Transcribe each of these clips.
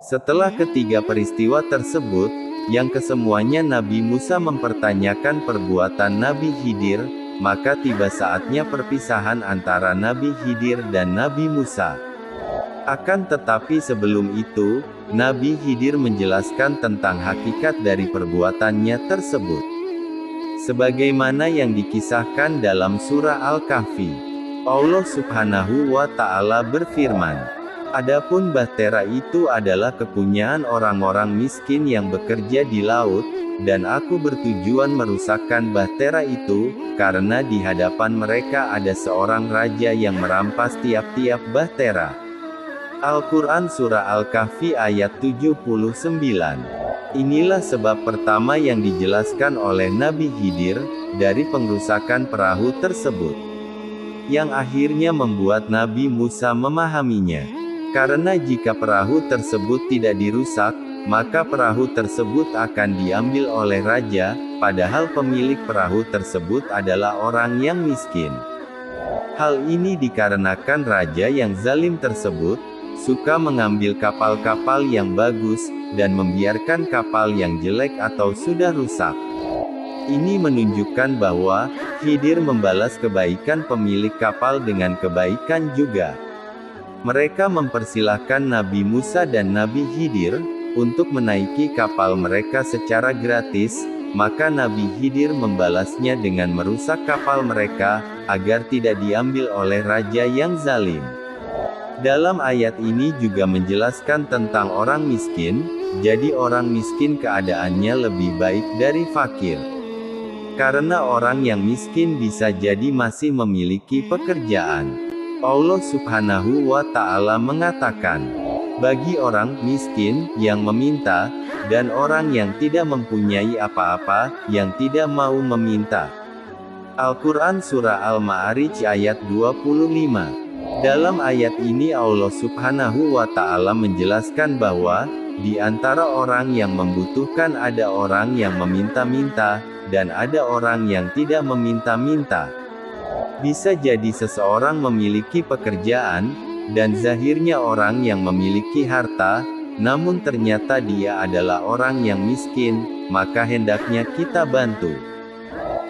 Setelah ketiga peristiwa tersebut, yang kesemuanya Nabi Musa mempertanyakan perbuatan Nabi Khidir, maka tiba saatnya perpisahan antara Nabi Khidir dan Nabi Musa. Akan tetapi sebelum itu, Nabi Khidir menjelaskan tentang hakikat dari perbuatannya tersebut. Sebagaimana yang dikisahkan dalam surah Al-Kahfi. Allah Subhanahu wa Ta'ala berfirman, "Adapun bahtera itu adalah kepunyaan orang-orang miskin yang bekerja di laut, dan aku bertujuan merusakkan bahtera itu, karena di hadapan mereka ada seorang raja yang merampas tiap-tiap bahtera." Al-Quran Surah Al-Kahfi ayat 79. Inilah sebab pertama yang dijelaskan oleh Nabi Khidir, dari pengrusakan perahu tersebut, yang akhirnya membuat Nabi Musa memahaminya. Karena jika perahu tersebut tidak dirusak, maka perahu tersebut akan diambil oleh raja, padahal pemilik perahu tersebut adalah orang yang miskin. Hal ini dikarenakan raja yang zalim tersebut suka mengambil kapal-kapal yang bagus, dan membiarkan kapal yang jelek atau sudah rusak. Ini menunjukkan bahwa Khidir membalas kebaikan pemilik kapal dengan kebaikan juga. Mereka mempersilahkan Nabi Musa dan Nabi Khidir untuk menaiki kapal mereka secara gratis, maka Nabi Khidir membalasnya dengan merusak kapal mereka, agar tidak diambil oleh raja yang zalim. Dalam ayat ini juga menjelaskan tentang orang miskin, jadi orang miskin keadaannya lebih baik dari fakir. Karena orang yang miskin bisa jadi masih memiliki pekerjaan. Allah Subhanahu wa Ta'ala mengatakan, bagi orang miskin yang meminta, dan orang yang tidak mempunyai apa-apa, yang tidak mau meminta. Al-Quran Surah Al-Ma'arij ayat 25. Dalam ayat ini Allah Subhanahu wa Ta'ala menjelaskan bahwa, di antara orang yang membutuhkan ada orang yang meminta-minta, dan ada orang yang tidak meminta-minta. Bisa jadi seseorang memiliki pekerjaan, dan zahirnya orang yang memiliki harta, namun ternyata dia adalah orang yang miskin, maka hendaknya kita bantu.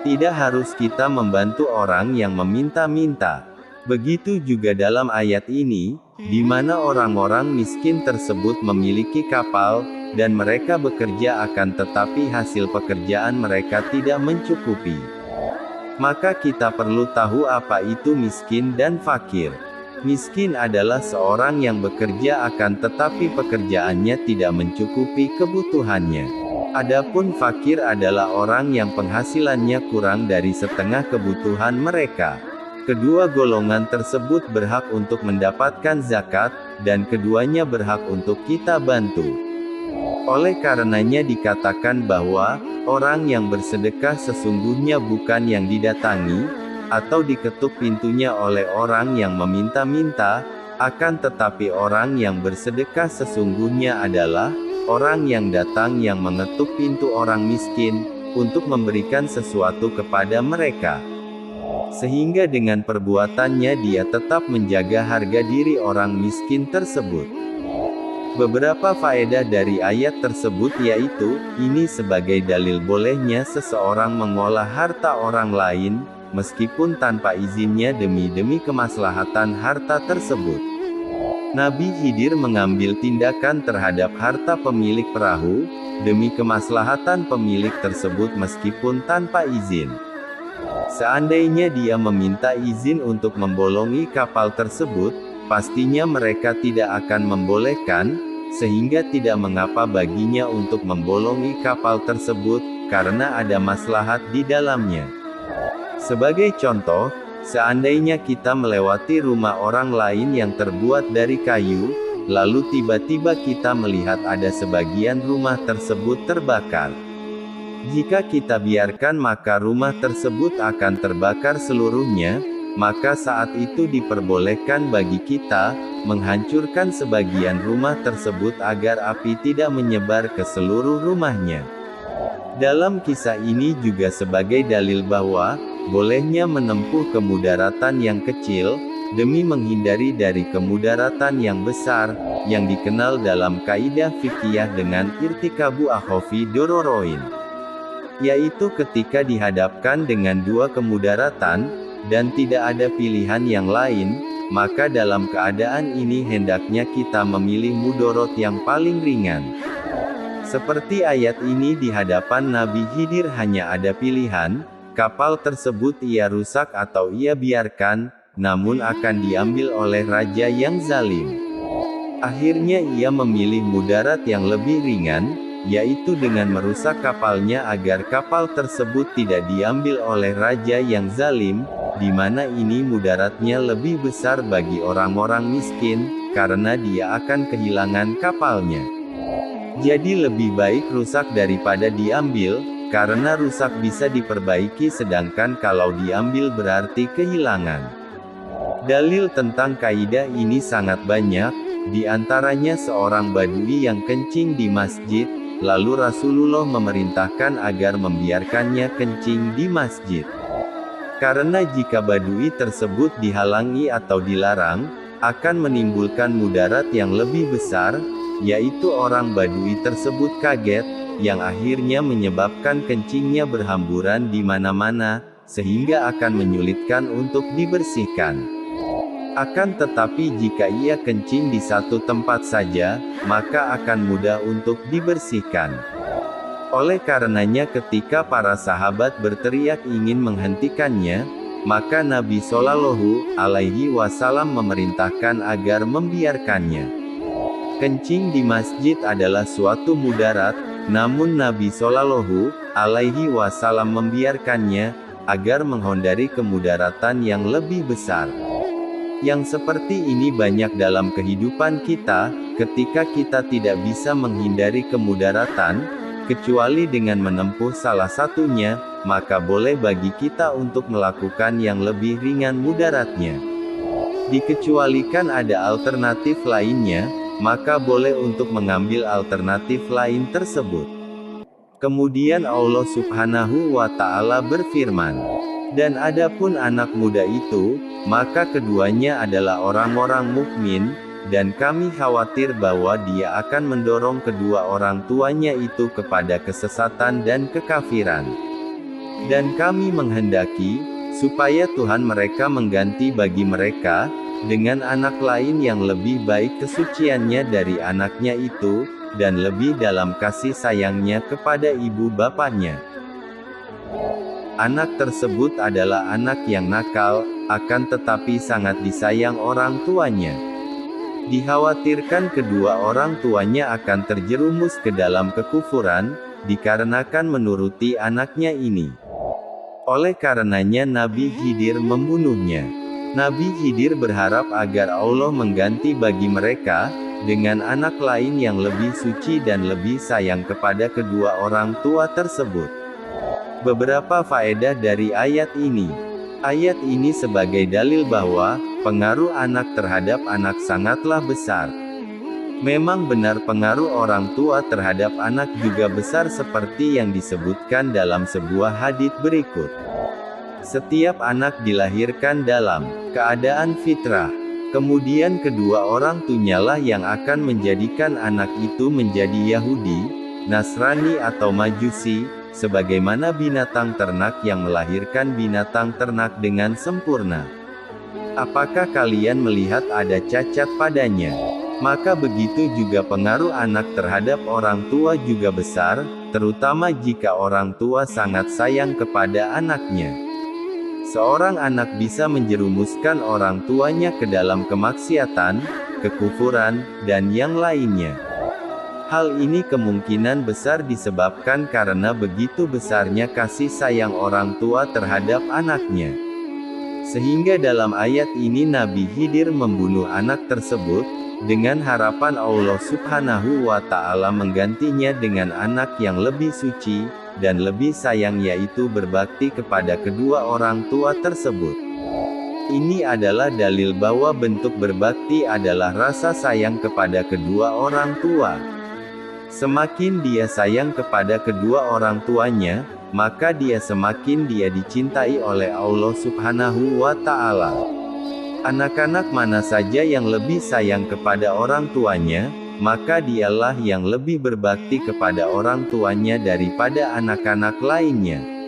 Tidak harus kita membantu orang yang meminta-minta. Begitu juga dalam ayat ini, di mana orang-orang miskin tersebut memiliki kapal, dan mereka bekerja akan tetapi hasil pekerjaan mereka tidak mencukupi. Maka kita perlu tahu apa itu miskin dan fakir. Miskin adalah seorang yang bekerja akan tetapi pekerjaannya tidak mencukupi kebutuhannya. Adapun fakir adalah orang yang penghasilannya kurang dari setengah kebutuhan mereka. Kedua golongan tersebut berhak untuk mendapatkan zakat, dan keduanya berhak untuk kita bantu. Oleh karenanya dikatakan bahwa, orang yang bersedekah sesungguhnya bukan yang didatangi, atau diketuk pintunya oleh orang yang meminta-minta, akan tetapi orang yang bersedekah sesungguhnya adalah, orang yang datang yang mengetuk pintu orang miskin, untuk memberikan sesuatu kepada mereka. Sehingga dengan perbuatannya dia tetap menjaga harga diri orang miskin tersebut. Beberapa faedah dari ayat tersebut yaitu, ini sebagai dalil bolehnya seseorang mengolah harta orang lain, meskipun tanpa izinnya demi kemaslahatan harta tersebut. Nabi Khidir mengambil tindakan terhadap harta pemilik perahu, demi kemaslahatan pemilik tersebut meskipun tanpa izin. Seandainya dia meminta izin untuk membolongi kapal tersebut, pastinya mereka tidak akan membolehkan, sehingga tidak mengapa baginya untuk membolongi kapal tersebut, karena ada maslahat di dalamnya. Sebagai contoh, seandainya kita melewati rumah orang lain yang terbuat dari kayu, lalu tiba-tiba kita melihat ada sebagian rumah tersebut terbakar. Jika kita biarkan maka rumah tersebut akan terbakar seluruhnya, maka saat itu diperbolehkan bagi kita, menghancurkan sebagian rumah tersebut agar api tidak menyebar ke seluruh rumahnya. Dalam kisah ini juga sebagai dalil bahwa, bolehnya menempuh kemudaratan yang kecil, demi menghindari dari kemudaratan yang besar, yang dikenal dalam kaidah fikih dengan irtikabu akhofi dororoin. Yaitu ketika dihadapkan dengan dua kemudaratan, dan tidak ada pilihan yang lain, maka dalam keadaan ini hendaknya kita memilih mudorot yang paling ringan. Seperti ayat ini di hadapan Nabi Khidir hanya ada pilihan, kapal tersebut ia rusak atau ia biarkan, namun akan diambil oleh raja yang zalim. Akhirnya ia memilih mudarat yang lebih ringan, yaitu dengan merusak kapalnya agar kapal tersebut tidak diambil oleh raja yang zalim, di mana ini mudaratnya lebih besar bagi orang-orang miskin, karena dia akan kehilangan kapalnya. Jadi lebih baik rusak daripada diambil, karena rusak bisa diperbaiki sedangkan kalau diambil berarti kehilangan. Dalil tentang kaidah ini sangat banyak, di antaranya seorang badui yang kencing di masjid, lalu Rasulullah memerintahkan agar membiarkannya kencing di masjid. Karena jika badui tersebut dihalangi atau dilarang, akan menimbulkan mudarat yang lebih besar, yaitu orang badui tersebut kaget, yang akhirnya menyebabkan kencingnya berhamburan di mana-mana, sehingga akan menyulitkan untuk dibersihkan. Akan tetapi jika ia kencing di satu tempat saja, maka akan mudah untuk dibersihkan. Oleh karenanya ketika para sahabat berteriak ingin menghentikannya, maka Nabi Shallallahu Alaihi Wasallam memerintahkan agar membiarkannya. Kencing di masjid adalah suatu mudarat, namun Nabi Shallallahu Alaihi Wasallam membiarkannya, agar menghindari kemudaratan yang lebih besar. Yang seperti ini banyak dalam kehidupan kita, ketika kita tidak bisa menghindari kemudaratan, kecuali dengan menempuh salah satunya, maka boleh bagi kita untuk melakukan yang lebih ringan mudaratnya. Dikecualikan ada alternatif lainnya, maka boleh untuk mengambil alternatif lain tersebut. Kemudian Allah Subhanahu wa Ta'ala berfirman, "Dan adapun anak muda itu, maka keduanya adalah orang-orang mukmin, dan kami khawatir bahwa dia akan mendorong kedua orang tuanya itu kepada kesesatan dan kekafiran. Dan kami menghendaki, supaya Tuhan mereka mengganti bagi mereka, dengan anak lain yang lebih baik kesuciannya dari anaknya itu, dan lebih dalam kasih sayangnya kepada ibu bapaknya. Anak tersebut adalah anak yang nakal, akan tetapi sangat disayang orang tuanya. Dikhawatirkan kedua orang tuanya akan terjerumus ke dalam kekufuran, dikarenakan menuruti anaknya ini. Oleh karenanya Nabi Khidir membunuhnya. Nabi Khidir berharap agar Allah mengganti bagi mereka, dengan anak lain yang lebih suci dan lebih sayang kepada kedua orang tua tersebut." Beberapa faedah dari ayat ini. Ayat ini sebagai dalil bahwa, pengaruh anak terhadap anak sangatlah besar. Memang benar pengaruh orang tua terhadap anak juga besar seperti yang disebutkan dalam sebuah hadits berikut. Setiap anak dilahirkan dalam keadaan fitrah. Kemudian kedua orang tunyalah yang akan menjadikan anak itu menjadi Yahudi, Nasrani atau Majusi, sebagaimana binatang ternak yang melahirkan binatang ternak dengan sempurna. Apakah kalian melihat ada cacat padanya? Maka begitu juga pengaruh anak terhadap orang tua juga besar, terutama jika orang tua sangat sayang kepada anaknya. Seorang anak bisa menjerumuskan orang tuanya ke dalam kemaksiatan, kekufuran, dan yang lainnya. Hal ini kemungkinan besar disebabkan karena begitu besarnya kasih sayang orang tua terhadap anaknya. Sehingga dalam ayat ini Nabi Khidir membunuh anak tersebut, dengan harapan Allah Subhanahu wa Ta'ala menggantinya dengan anak yang lebih suci, dan lebih sayang yaitu berbakti kepada kedua orang tua tersebut. Ini adalah dalil bahwa bentuk berbakti adalah rasa sayang kepada kedua orang tua. Semakin dia sayang kepada kedua orang tuanya, maka dia semakin dicintai oleh Allah Subhanahu wa Ta'ala. Anak-anak mana saja yang lebih sayang kepada orang tuanya, maka dialah yang lebih berbakti kepada orang tuanya daripada anak-anak lainnya.